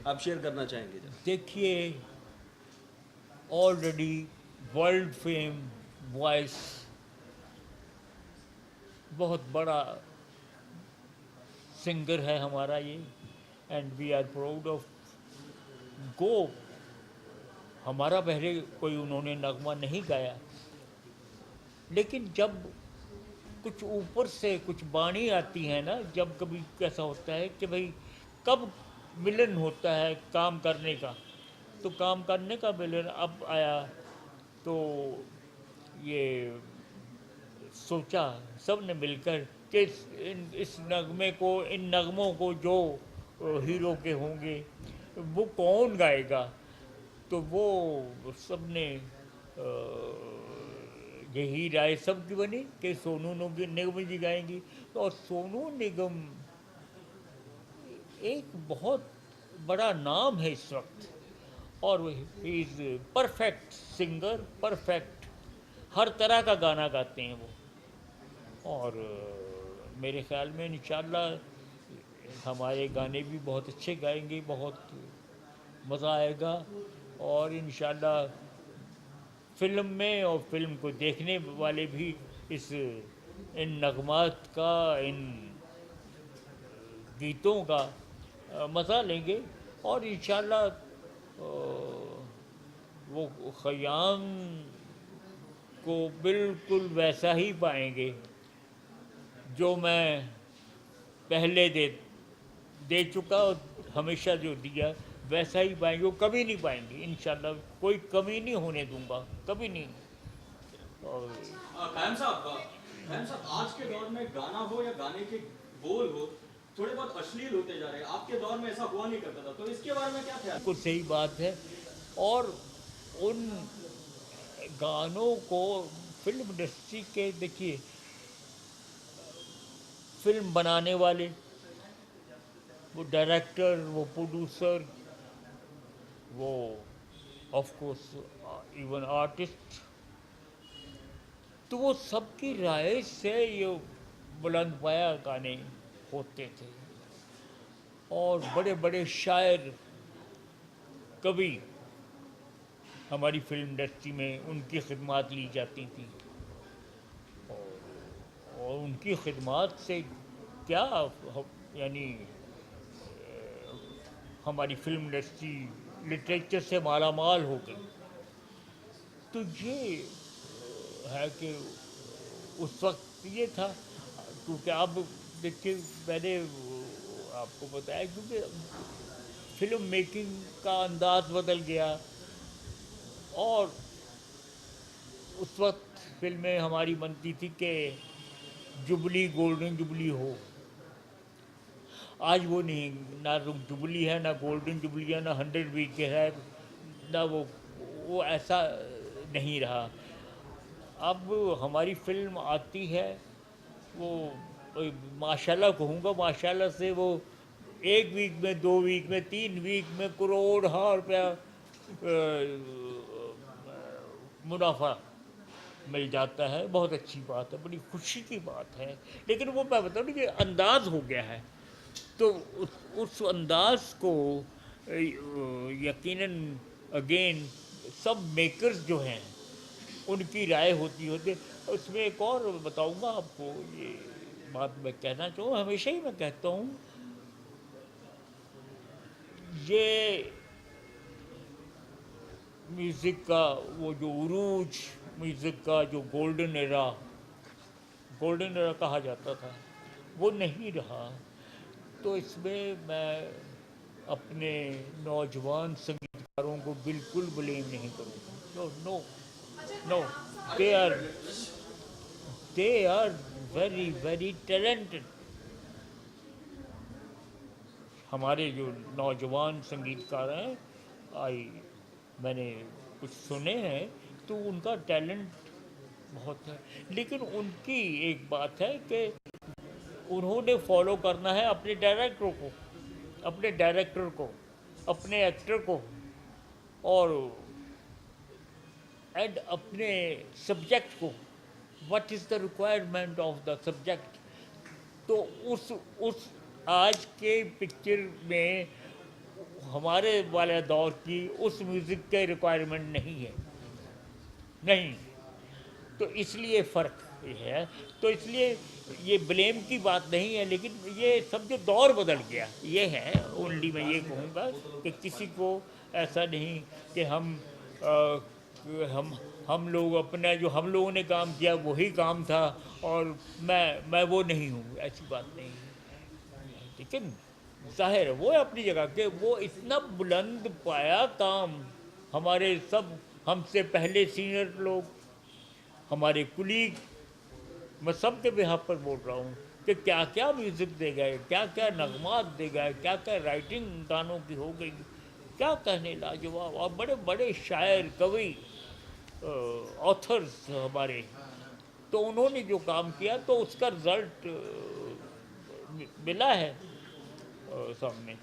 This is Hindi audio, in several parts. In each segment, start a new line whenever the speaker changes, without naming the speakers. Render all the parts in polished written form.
आप शेयर करना चाहेंगे जरा?
देखिए, ऑलरेडी वर्ल्ड फेम वॉइस बहुत बड़ा सिंगर है हमारा ये, and we are proud of go. हमारा पहले कोई उन्होंने नगमा नहीं गाया, लेकिन जब कुछ ऊपर से कुछ बाणी आती है ना, जब कभी कैसा होता है कि भाई कब मिलन होता है काम करने का, तो काम करने का मिलन अब आया। तो ये सोचा सब ने मिलकर कि इस नगमे को, इन नगमों को जो हीरो के होंगे वो कौन गाएगा। तो वो सब ने यही राय सबकी बनी कि सोनू निगम जी गाएंगी। तो और सोनू निगम एक बहुत बड़ा नाम है इस वक्त, और he is perfect singer, perfect, हर तरह का गाना गाते हैं वो। और मेरे ख्याल में इंशाल्लाह हमारे गाने भी बहुत अच्छे गाएंगे, बहुत मज़ा आएगा। और इंशाल्लाह फिल्म में और फिल्म को देखने वाले भी इस इन नगमात का, इन गीतों का मज़ा लेंगे। और इंशाल्लाह वो ख़याम को बिल्कुल वैसा ही पाएंगे जो मैं पहले दे चुका, और हमेशा जो दिया वैसा ही पाएंगे। वो कभी नहीं पाएंगे इंशाल्लाह, कोई कमी नहीं होने दूंगा, कभी नहीं। और
कायम साहब, आज के दौर में गाना हो या गाने के बोल हो, थोड़े बहुत अश्लील होते जा रहे हैं। आपके दौर में ऐसा हुआ नहीं करता था, तो इसके बारे में क्या ख्याल?
बिल्कुल सही बात है। और उन गानों को फिल्म इंडस्ट्री के, देखिए, फिल्म बनाने वाले, वो डायरेक्टर, वो प्रोड्यूसर, वो ऑफ कोर्स इवन आर्टिस्ट, तो वो सबकी राय से ये बुलंद पाया गाने होते थे। और बड़े बड़े शायर, कवि हमारी फिल्म इंडस्ट्री में उनकी खिदमत ली जाती थी। और उनकी खिदमत से क्या, यानी हमारी फिल्म इंडस्ट्री लिटरेचर से माला माल हो गई। तो ये है कि उस वक्त ये था। क्योंकि अब देखिए, मैंने आपको बताया, क्योंकि फिल्म मेकिंग का अंदाज बदल गया। और उस वक्त फिल्में हमारी बनती थी कि जुबली, गोल्डन जुबली हो। आज वो नहीं, ना जुबली है, ना गोल्डन जुबली है, ना 100 वीक है, ना वो ऐसा नहीं रहा। अब हमारी फिल्म आती है, वो माशाल्लाह कहूँगा, माशाल्लाह से वो 1 वीक में, 2 वीक में, 3 वीक में करोड़ हार रुपया मुनाफा मिल जाता है। बहुत अच्छी बात है, बड़ी खुशी की बात है। लेकिन वो मैं बताऊँ ना कि अंदाज हो गया है, तो उस अंदाज को यकीनन अगेन सब मेकर्स जो हैं उनकी राय होती होती। उसमें एक और बताऊंगा आपको, ये बात मैं कहना चाहूँ, हमेशा ही मैं कहता हूँ, ये म्यूज़िक का वो जो उरूज, म्यूज़िक का जो गोल्डन एरा कहा जाता था, वो नहीं रहा। तो इसमें मैं अपने नौजवान संगीतकारों को बिल्कुल ब्लेम नहीं करूँगा। No no no, they are they are very very talented. हमारे जो नौजवान संगीतकार हैं, आई मैंने कुछ सुने हैं, तो उनका टैलेंट बहुत है। लेकिन उनकी एक बात है कि उन्होंने फॉलो करना है अपने डायरेक्टर को, अपने डायरेक्टर को, अपने एक्टर को, और एंड अपने सब्जेक्ट को। What is the requirement of the subject. तो उस आज के पिक्चर में हमारे वाले दौर की उस म्यूज़िक के रिक्वायरमेंट नहीं है, नहीं। तो इसलिए फ़र्क ये है। तो इसलिए ये ब्लेम की बात नहीं है, लेकिन ये सब जो दौर बदल गया ये है। ओनली मैं ये कहूँगा कि किसी को ऐसा नहीं कि हम लोग अपना जो हम लोगों ने काम किया वही काम था और मैं वो नहीं हूँ, ऐसी बात नहीं है। लेकिन जाहिर है वो अपनी जगह के वो इतना बुलंद पाया काम, हमारे सब हमसे पहले सीनियर लोग, हमारे कुलीग, मैं सबके बिहाफ पर बोल रहा हूँ कि क्या क्या म्यूज़िक दे गए, क्या क्या नगमात दे गए, क्या क्या राइटिंग गानों की हो गई, क्या कहने लाजवाब। और बड़े बड़े शायर, कवि, ऑथर्स हमारे, तो उन्होंने जो काम किया तो उसका रिजल्ट मिला है सामने।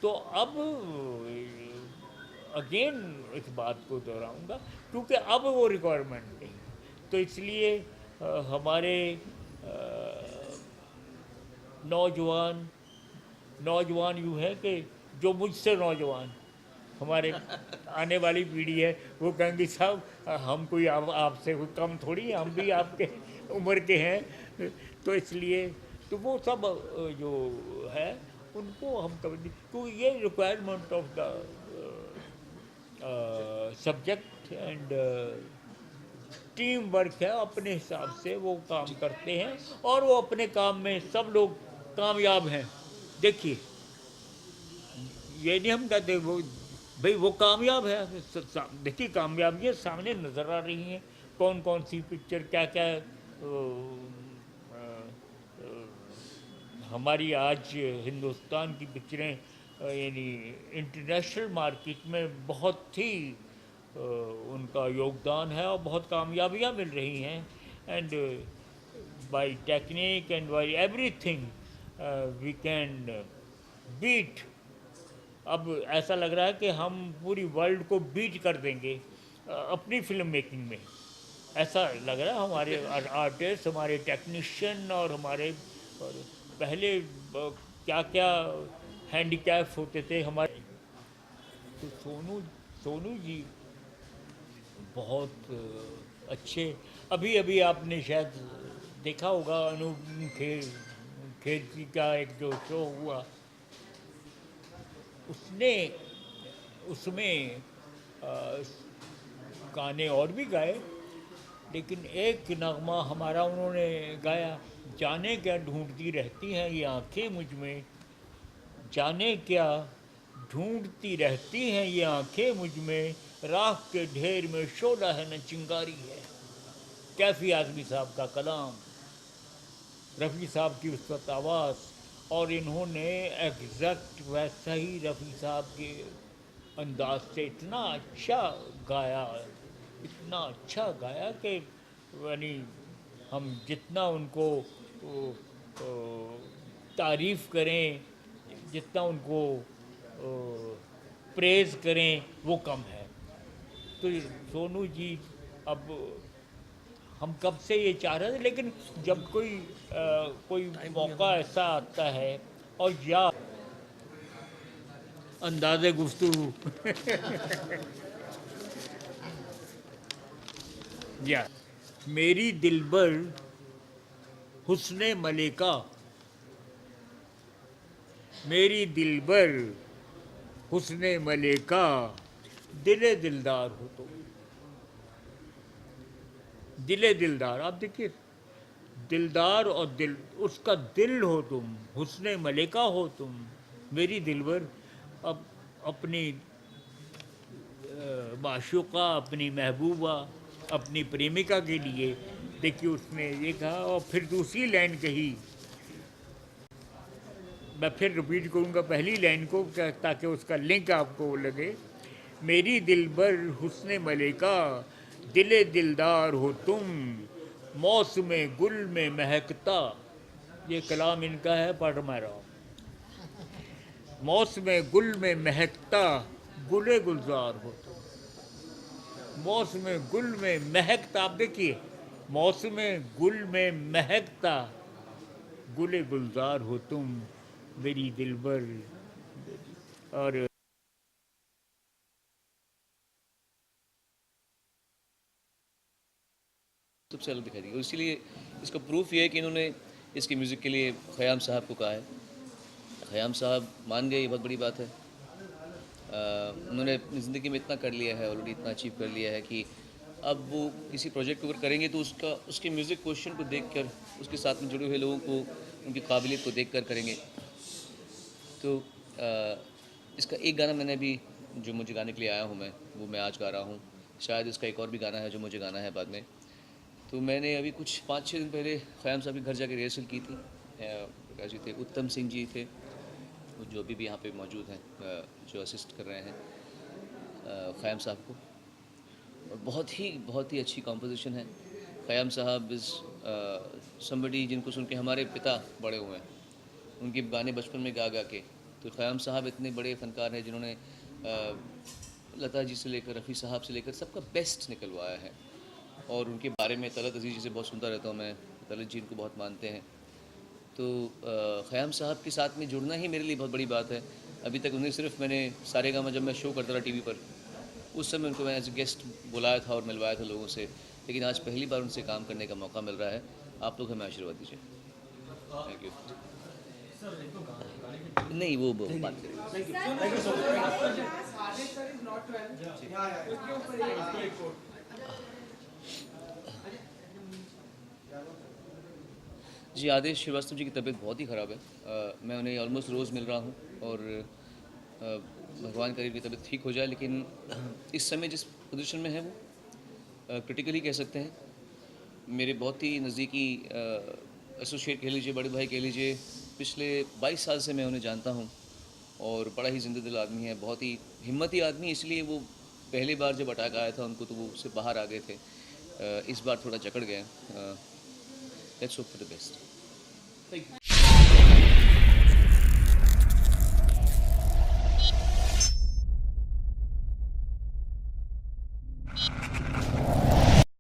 तो अब अगेन इस बात को दोहराऊंगा, क्योंकि अब वो रिक्वायरमेंट नहीं, तो इसलिए हमारे नौजवान यूँ है कि जो मुझसे नौजवान हमारे आने वाली पीढ़ी है वो कहेंगे साहब हम कोई आपसे कोई कम थोड़ी हैं, हम भी आपके उम्र के हैं। तो इसलिए तो वो सब जो है उनको हम कभी, क्योंकि ये requirement of the subject and team work है, अपने हिसाब से वो काम करते हैं और वो अपने काम में सब लोग कामयाब हैं। देखिए ये नहीं हम कहते वो भाई वो कामयाब है, देखिए कामयाबियाँ सामने नज़र आ रही हैं, कौन कौन सी पिक्चर क्या क्या हमारी आज हिंदुस्तान की पिक्चरें यानी इंटरनेशनल मार्केट में बहुत ही उनका योगदान है और बहुत कामयाबियाँ मिल रही हैं। And by technique and by everything we can beat. अब ऐसा लग रहा है कि हम पूरी वर्ल्ड को बीट कर देंगे अपनी फिल्म मेकिंग में, ऐसा लग रहा है। हमारे आर्टिस्ट, हमारे टेक्नीशियन और हमारे और पहले क्या क्या हैंडीकैप होते थे हमारे। तो सोनू जी बहुत अच्छे। अभी अभी आपने शायद देखा होगा अनूप खेर जी का एक जो शो हुआ, उसमें गाने और भी गाए, लेकिन एक नगमा हमारा उन्होंने गाया, जाने क्या ढूंढती रहती हैं ये आंखें मुझ में, जाने क्या ढूंढती रहती हैं ये आंखें मुझ में, राख के ढेर में शोला है न चिंगारी है। कैफी आज़मी साहब का कलाम, रफ़ी साहब की उस वक्त आवाज़, और इन्होंने एग्जैक्ट वैसा ही रफ़ी साहब के अंदाज से इतना अच्छा गाया, इतना अच्छा गाया कि यानी हम जितना उनको तारीफ़ करें, जितना उनको प्रेज़ करें वो कम है। तो सोनू जी अब हम कब से ये चाह रहे थे, लेकिन जब कोई मौका ऐसा आता है और या अंदाज़े गुफ्तगू या मेरी दिलबर हुस्ने मलिका, मेरी दिलबर हुस्ने मलिका, दिले दिलदार हो तुम, दिले दिलदार। आप देखिए दिलदार और दिल, उसका दिल हो तुम, हुस्ने मलिका हो तुम, मेरी दिलबर। अब अपनी माशूका, अपनी महबूबा, अपनी प्रेमिका के लिए देखिए उसने ये कहा, और फिर दूसरी लाइन कही, मैं फिर रिपीट करूँगा पहली लाइन को ताकि उसका लिंक आपको लगे। मेरी दिलबर हुस्ने मलिका, दिले दिलदार हो तुम, मौसम गुल में महकता, ये कलाम इनका है, पढ़ मैं रहा हूँ। मौसम गुल में महकता, गुले गुलजार हो तुम, मौसम गुल में महकता। आप देखिए मौसम गुल में महकता, गुले गुलजार हो तुम, मेरी दिलबर। और
सबसे अलग दिखाई देगी। और इसीलिए इसका प्रूफ ये है कि इन्होंने इसकी म्यूज़िक के लिए ख़याम साहब को कहा है। ख़याम साहब मान गए, ये बहुत बड़ी बात है। उन्होंने अपनी ज़िंदगी में इतना कर लिया है ऑलरेडी, इतना अचीव कर लिया है कि अब वो किसी प्रोजेक्ट को अगर करेंगे तो उसके म्यूज़िक क्वेश्चन को देखकर, उसके साथ में जुड़े हुए लोगों को, उनकी काबिलियत को देखकर करेंगे। तो इसका एक गाना मैंने अभी जो मुझे गाने के लिए आया हूँ मैं, वो मैं आज गा रहा हूँ। शायद इसका एक और भी गाना है जो मुझे गाना है बाद में। तो मैंने अभी कुछ 5-6 दिन पहले ख़याम साहब के घर जाके रिहर्सल की थी। प्रकाश जी थे, उत्तम सिंह जी थे, जो अभी भी यहाँ पे मौजूद हैं, जो असिस्ट कर रहे हैं ख़याम साहब को। और बहुत ही अच्छी कॉम्पोजिशन है। ख़याम साहब इज़ समबडी जिनको सुन के हमारे पिता बड़े हुए हैं, उनके गाने बचपन में गा गा के। तो ख़याम साहब इतने बड़े फ़नकार हैं जिन्होंने लता जी से लेकर रफ़ी साहब से लेकर सबका बेस्ट निकलवाया है। और उनके बारे में तलत अज़ीज़ जी से बहुत सुनता रहता हूँ मैं, तलत जी इनको बहुत मानते हैं। तो ख़याम साहब के साथ में जुड़ना ही मेरे लिए बहुत बड़ी बात है। अभी तक उन्हें सिर्फ मैंने सारेगामा जब मैं शो करता था टीवी पर, उस समय उनको मैं एज ए गेस्ट बुलाया था और मिलवाया था लोगों से, लेकिन आज पहली बार उनसे काम करने का मौका मिल रहा है। आप लोग हमें आशीर्वाद दीजिए। Thank you. नहीं, वो बात करेंगे। जी, आदेश श्रीवास्तव जी की तबीयत बहुत ही ख़राब है। मैं उन्हें ऑलमोस्ट रोज़ मिल रहा हूँ और भगवान करे उनकी तबीयत ठीक हो जाए, लेकिन इस समय जिस पोजीशन में है वो क्रिटिकली कह सकते हैं। मेरे बहुत ही नज़दीकी एसोसिएट कह लीजिए, बड़े भाई कह लीजिए, पिछले 22 साल से मैं उन्हें जानता हूँ और बड़ा ही ज़िंदा दिल आदमी है, बहुत ही हिम्मती आदमी। इसलिए वो पहली बार जब अटैक आया था उनको, तो वो उससे बाहर आ गए थे। इस बार थोड़ा जकड़ गए। Let's hope for the best.